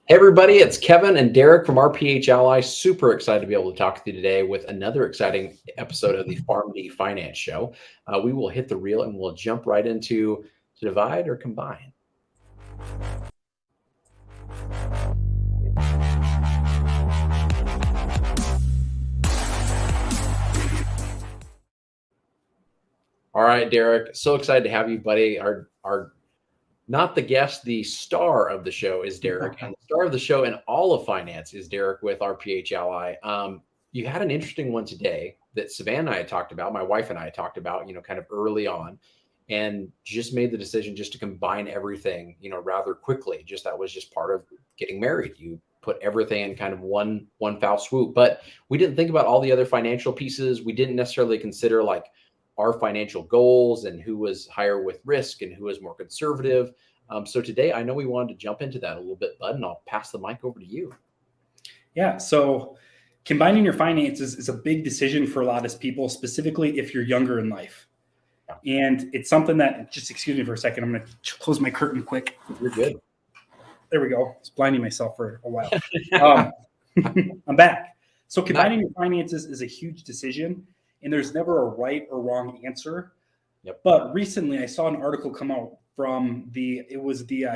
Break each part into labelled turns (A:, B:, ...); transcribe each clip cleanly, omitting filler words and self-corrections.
A: Hey everybody, it's Kevin and Derek from RPH Ally. Super excited to be able to talk with you today with another exciting episode of the PharmD Finance Show. We will hit the reel and we'll jump right into to divide or combine. All right, Derek, so excited to have you, buddy. Our not the guest, the star of the show is Derek, and the star of the show in all of finance is Derek with RPH Ally. You had an interesting one today that Savannah and I had talked about, my wife and I had talked about, kind of early on, and just made the decision just to combine everything, rather quickly. That was just part of getting married. You put everything in kind of one foul swoop, but we didn't think about all the other financial pieces. We didn't necessarily consider like our financial goals and who was higher with risk and who was more conservative. So today, I know we wanted to jump into that a little bit, Bud, and I'll pass the mic over to you.
B: Yeah, so combining your finances is a big decision for a lot of people, specifically if you're younger in life. And it's something that, just excuse me for a second, I'm going to close my curtain quick.
A: You're good.
B: There we go. I was blinding myself for a while. I'm back. So combining your finances is a huge decision, and there's never a right or wrong answer.
A: Yep.
B: But recently I saw an article come out from the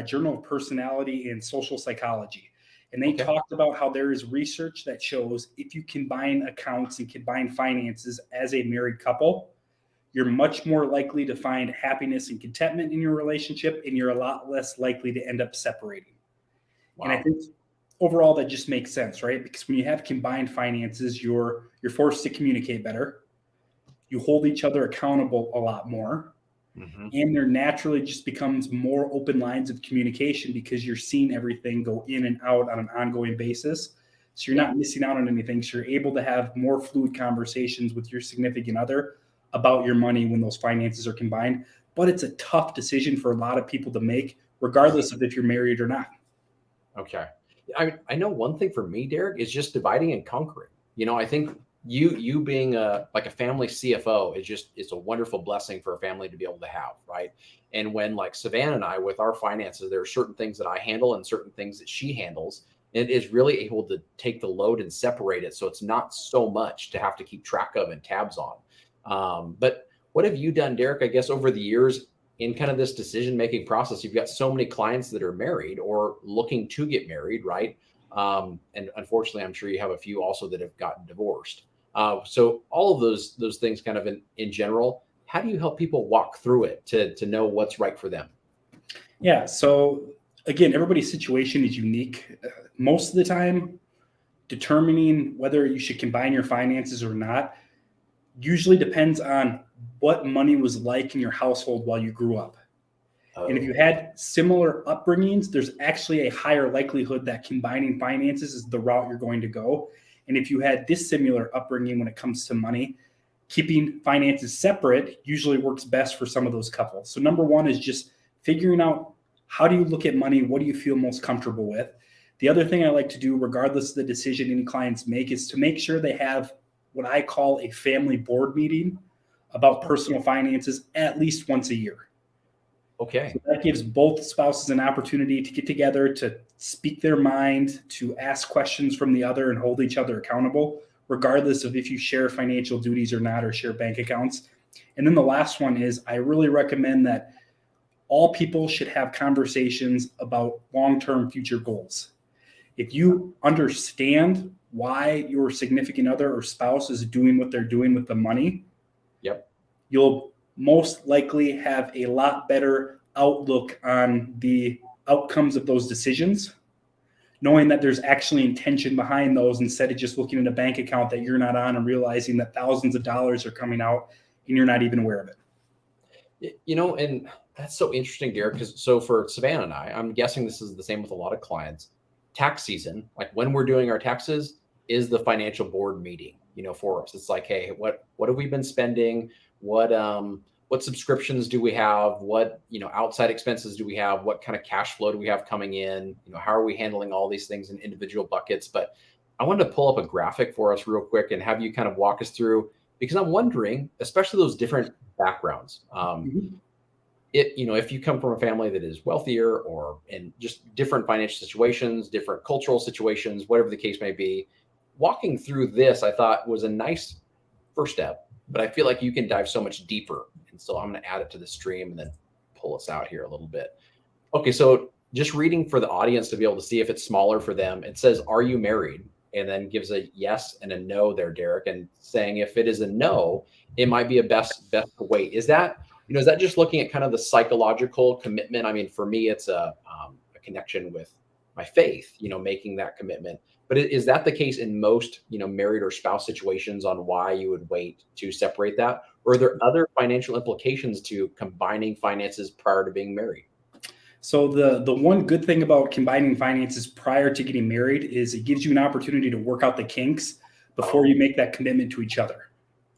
B: Journal of Personality and Social Psychology. And they talked about how there is research that shows if you combine accounts and combine finances as a married couple, you're much more likely to find happiness and contentment in your relationship, and you're a lot less likely to end up separating. Wow. And I think overall that just makes sense, right? Because when you have combined finances, you're forced to communicate better. You hold each other accountable a lot more. Mm-hmm. And there naturally just becomes more open lines of communication because you're seeing everything go in and out on an ongoing basis. So you're not missing out on anything. So you're able to have more fluid conversations with your significant other about your money when those finances are combined. But it's a tough decision for a lot of people to make, regardless of if you're married or not.
A: Okay. I know one thing for me, Derek, is just dividing and conquering. I think you being a family CFO it's a wonderful blessing for a family to be able to have, right? And when like Savannah and I with our finances, there are certain things that I handle and certain things that she handles. It is really able to take the load and separate it, so it's not so much to have to keep track of and tabs on. But what have you done, Derek? I guess over the years in kind of this decision-making process, you've got so many clients that are married or looking to get married, right? And unfortunately, I'm sure you have a few also that have gotten divorced. So all of those things kind of in general, how do you help people walk through it to know what's right for them?
B: Yeah. So again, everybody's situation is unique. Most of the time, determining whether you should combine your finances or not usually depends on what money was like in your household while you grew up. And if you had similar upbringings, there's actually a higher likelihood that combining finances is the route you're going to go. And if you had dissimilar upbringing when it comes to money, keeping finances separate usually works best for some of those couples. So number one is just figuring out, how do you look at money? What do you feel most comfortable with? The other thing I like to do, regardless of the decision any clients make, is to make sure they have what I call a family board meeting about personal finances at least once a year.
A: Okay.
B: So that gives both spouses an opportunity to get together, to speak their mind, to ask questions from the other and hold each other accountable, regardless of if you share financial duties or not, or share bank accounts. And then the last one is, I really recommend that all people should have conversations about long-term future goals. If you understand why your significant other or spouse is doing what they're doing with the money, you'll most likely have a lot better outlook on the outcomes of those decisions, knowing that there's actually intention behind those instead of just looking at a bank account that you're not on and realizing that thousands of dollars are coming out and you're not even aware of it.
A: And that's so interesting, Derek, because so for Savannah and I'm guessing this is the same with a lot of clients. Tax season, like when we're doing our taxes, is the financial board meeting, for us. It's like, hey, what have we been spending? What subscriptions do we have? What, outside expenses do we have? What kind of cash flow do we have coming in? How are we handling all these things in individual buckets? But I wanted to pull up a graphic for us real quick and have you kind of walk us through, because I'm wondering, especially those different backgrounds. if you come from a family that is wealthier or in just different financial situations, different cultural situations, whatever the case may be, walking through this, I thought was a nice first step, but I feel like you can dive so much deeper. And so I'm going to add it to the stream and then pull us out here a little bit. Okay. So just reading for the audience to be able to see if it's smaller for them, it says, "Are you married?" And then gives a yes and a no there, Derek, and saying if it is a no, it might be a best to wait. Is that just looking at kind of the psychological commitment? I mean, for me, it's a connection with my faith, making that commitment. But is that the case in most, married or spouse situations on why you would wait to separate that? Or are there other financial implications to combining finances prior to being married?
B: So the one good thing about combining finances prior to getting married is it gives you an opportunity to work out the kinks before you make that commitment to each other.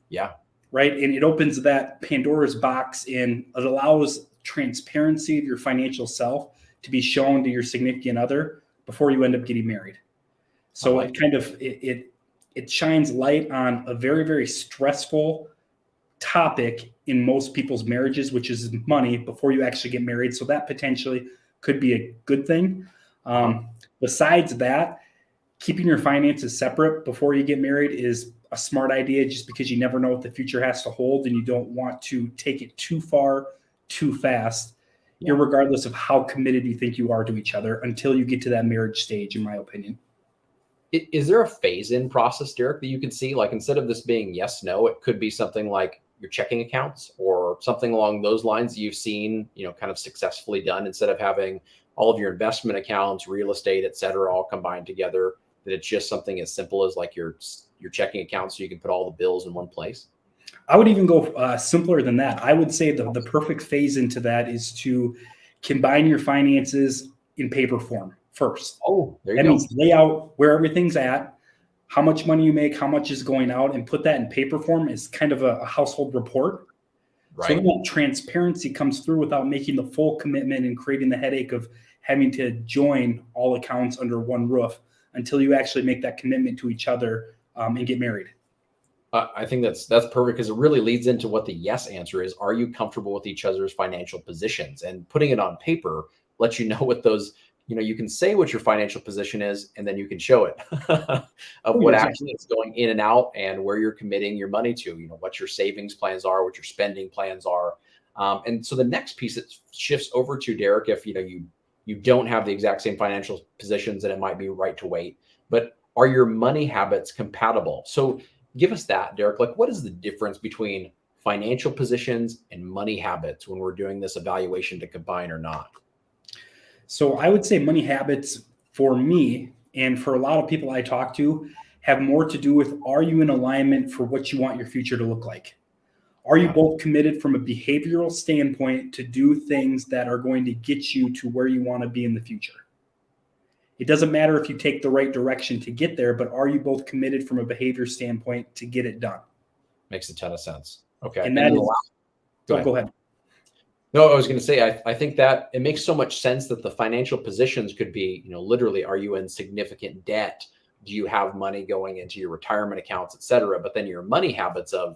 A: Yeah.
B: Right. And it opens that Pandora's box and it allows transparency of your financial self to be shown to your significant other before you end up getting married. So it kind of it shines light on a very, very stressful topic in most people's marriages, which is money before you actually get married. So that potentially could be a good thing. Besides that, keeping your finances separate before you get married is a smart idea just because you never know what the future has to hold and you don't want to take it too far, too fast, irregardless of how committed you think you are to each other until you get to that marriage stage, in my opinion.
A: Is there a phase-in process, Derek, that you can see? Like instead of this being yes, no, it could be something like your checking accounts or something along those lines that you've seen, kind of successfully done instead of having all of your investment accounts, real estate, et cetera, all combined together, that it's just something as simple as like your checking account so you can put all the bills in one place?
B: I would even go simpler than that. I would say the perfect phase into that is to combine your finances in paper form first.
A: Oh, there you
B: That
A: go.
B: means lay out where everything's at, how much money you make, how much is going out, and put that in paper form as kind of a household report.
A: Right.
B: So that transparency comes through without making the full commitment and creating the headache of having to join all accounts under one roof until you actually make that commitment to each other and get married.
A: I think that's perfect because it really leads into what the yes answer is. Are you comfortable with each other's financial positions? And putting it on paper lets you know what those, you can say what your financial position is, and then you can show it of what actually is going in and out and where you're committing your money to, what your savings plans are, what your spending plans are. And so the next piece that shifts over to, Derek, if you don't have the exact same financial positions, then it might be right to wait. But are your money habits compatible? So give us that, Derek. Like, what is the difference between financial positions and money habits when we're doing this evaluation to combine or not?
B: So I would say money habits for me and for a lot of people I talk to have more to do with, are you in alignment for what you want your future to look like? Are you both committed from a behavioral standpoint to do things that are going to get you to where you want to be in the future? It doesn't matter if you take the right direction to get there, but are you both committed from a behavior standpoint to get it done?
A: Makes a ton of sense. Okay.
B: And that is,
A: go ahead. No, I was going to say, I think that it makes so much sense that the financial positions could be, literally, are you in significant debt? Do you have money going into your retirement accounts, et cetera? But then your money habits of,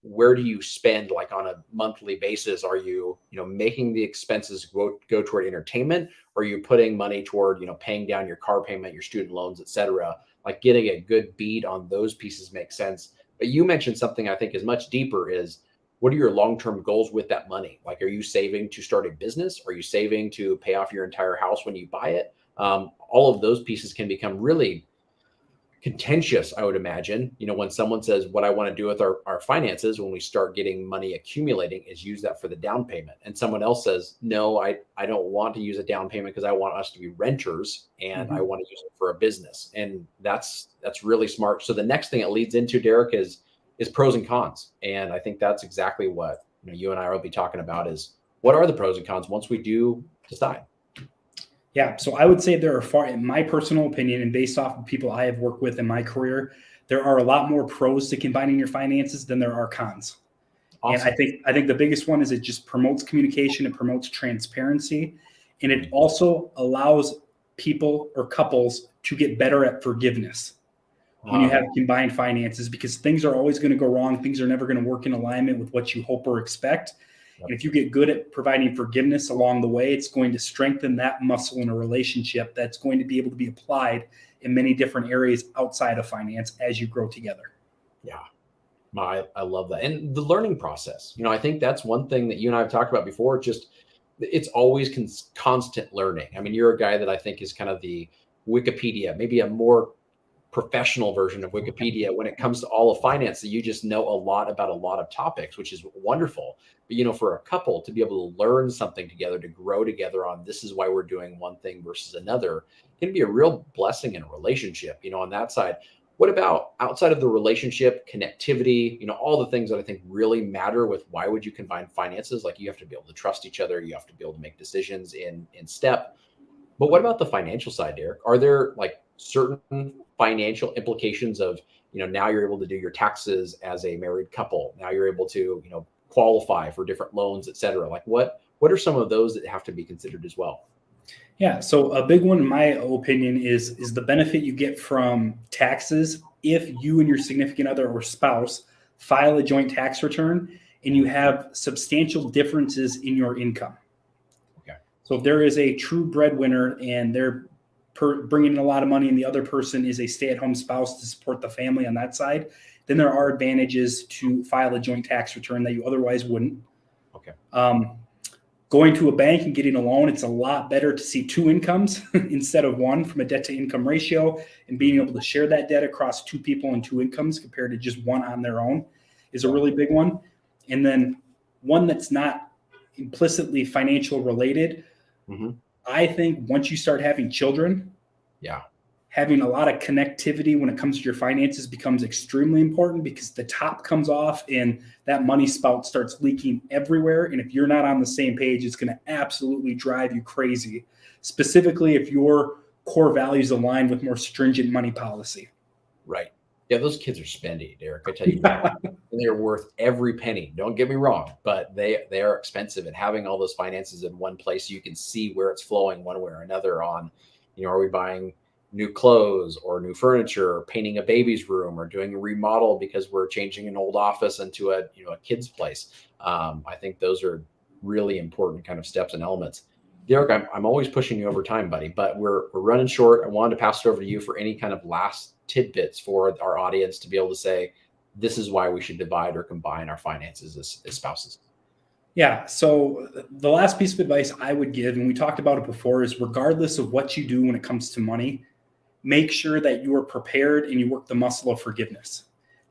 A: where do you spend like on a monthly basis? Are you, making the expenses go toward entertainment? Or are you putting money toward, paying down your car payment, your student loans, et cetera? Like getting a good beat on those pieces makes sense. But you mentioned something I think is much deeper is, what are your long-term goals with that money? Like, are you saving to start a business? Are you saving to pay off your entire house when you buy it? All of those pieces can become really contentious, I would imagine. When someone says, what I want to do with our finances when we start getting money accumulating is use that for the down payment. And someone else says, no, I don't want to use a down payment because I want us to be renters and I want to use it for a business. And that's really smart. So the next thing it leads into, Derek, is pros and cons. And I think that's exactly what you and I will be talking about is, what are the pros and cons once we do decide?
B: Yeah. So I would say there are in my personal opinion, and based off of people I have worked with in my career, there are a lot more pros to combining your finances than there are cons. Awesome. And I think the biggest one is it just promotes communication, it promotes transparency, and it also allows people or couples to get better at forgiveness when you have combined finances, because things are always going to go wrong. Things are never going to work in alignment with what you hope or expect.
A: Yep.
B: And if you get good at providing forgiveness along the way, it's going to strengthen that muscle in a relationship that's going to be able to be applied in many different areas outside of finance as you grow together.
A: Yeah. I love that. And the learning process, I think that's one thing that you and I have talked about before. Just it's always constant learning. I mean, you're a guy that I think is kind of the Wikipedia, maybe a more professional version of Wikipedia when it comes to all of finance, that you just know a lot about a lot of topics, which is wonderful. But, for a couple to be able to learn something together, to grow together on this is why we're doing one thing versus another, can be a real blessing in a relationship, on that side. What about outside of the relationship, connectivity, all the things that I think really matter with why would you combine finances? Like you have to be able to trust each other. You have to be able to make decisions in step. But what about the financial side, Derek? Are there like certain financial implications of, now you're able to do your taxes as a married couple. Now you're able to, qualify for different loans, et cetera. Like what are some of those that have to be considered as well?
B: Yeah, so a big one, in my opinion, is the benefit you get from taxes if you and your significant other or spouse file a joint tax return and you have substantial differences in your income.
A: Okay.
B: So if there is a true breadwinner and they're bringing in a lot of money and the other person is a stay-at-home spouse to support the family on that side, then there are advantages to file a joint tax return that you otherwise wouldn't.
A: Okay.
B: Going to a bank and getting a loan, it's a lot better to see two incomes instead of one from a debt to income ratio, and being able to share that debt across two people and two incomes compared to just one on their own is a really big one. And then one that's not implicitly financial related.
A: Mm-hmm.
B: I think once you start having children, having a lot of connectivity when it comes to your finances becomes extremely important, because the top comes off and that money spout starts leaking everywhere. And if you're not on the same page, it's going to absolutely drive you crazy, specifically if your core values align with more stringent money policy.
A: Right. Yeah, those kids are spendy, Derek. I tell you that. They're worth every penny. Don't get me wrong, but they are expensive. And having all those finances in one place, you can see where it's flowing one way or another on, are we buying new clothes or new furniture, or painting a baby's room, or doing a remodel because we're changing an old office into a kid's place. I think those are really important kind of steps and elements. Derek, I'm always pushing you over time, buddy, but we're running short. I wanted to pass it over to you for any kind of last tidbits for our audience to be able to say, this is why we should divide or combine our finances as spouses.
B: Yeah. So the last piece of advice I would give, and we talked about it before, is regardless of what you do when it comes to money, make sure that you are prepared and you work the muscle of forgiveness.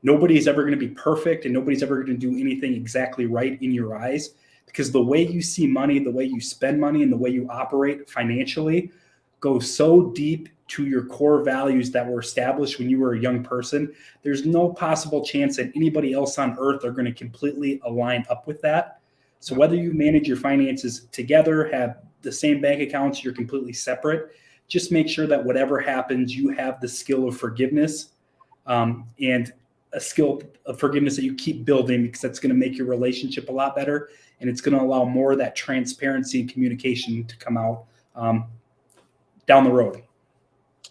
B: Nobody's ever going to be perfect, and nobody's ever going to do anything exactly right in your eyes, because the way you see money, the way you spend money, and the way you operate financially goes so deep to your core values that were established when you were a young person. There's no possible chance that anybody else on earth are going to completely align up with that. So whether you manage your finances together, have the same bank accounts, you're completely separate, just make sure that whatever happens, you have the skill of forgiveness, and a skill of forgiveness that you keep building, because that's going to make your relationship a lot better. And it's going to allow more of that transparency and communication to come out down the road.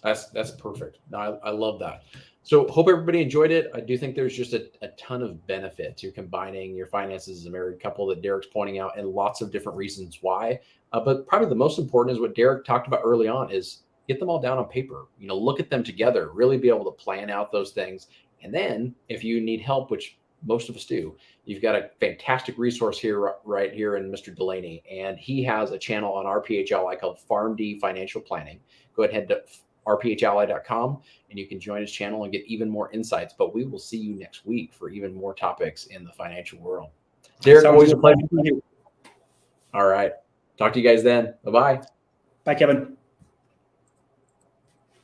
A: That's perfect. No, I love that. So hope everybody enjoyed it. I do think there's just a ton of benefit to combining your finances as a married couple that Derek's pointing out, and lots of different reasons why. But probably the most important is what Derek talked about early on, is get them all down on paper, look at them together, really be able to plan out those things. And then if you need help, which most of us do, you've got a fantastic resource here, right here in Mr. Delaney. And he has a channel on RPHLI called PharmD Financial Planning. Go ahead, head to rphli.com, and you can join his channel and get even more insights. But we will see you next week for even more topics in the financial world. Derek, always a pleasure. All right. Talk to you guys then. Bye-bye.
B: Bye, Kevin.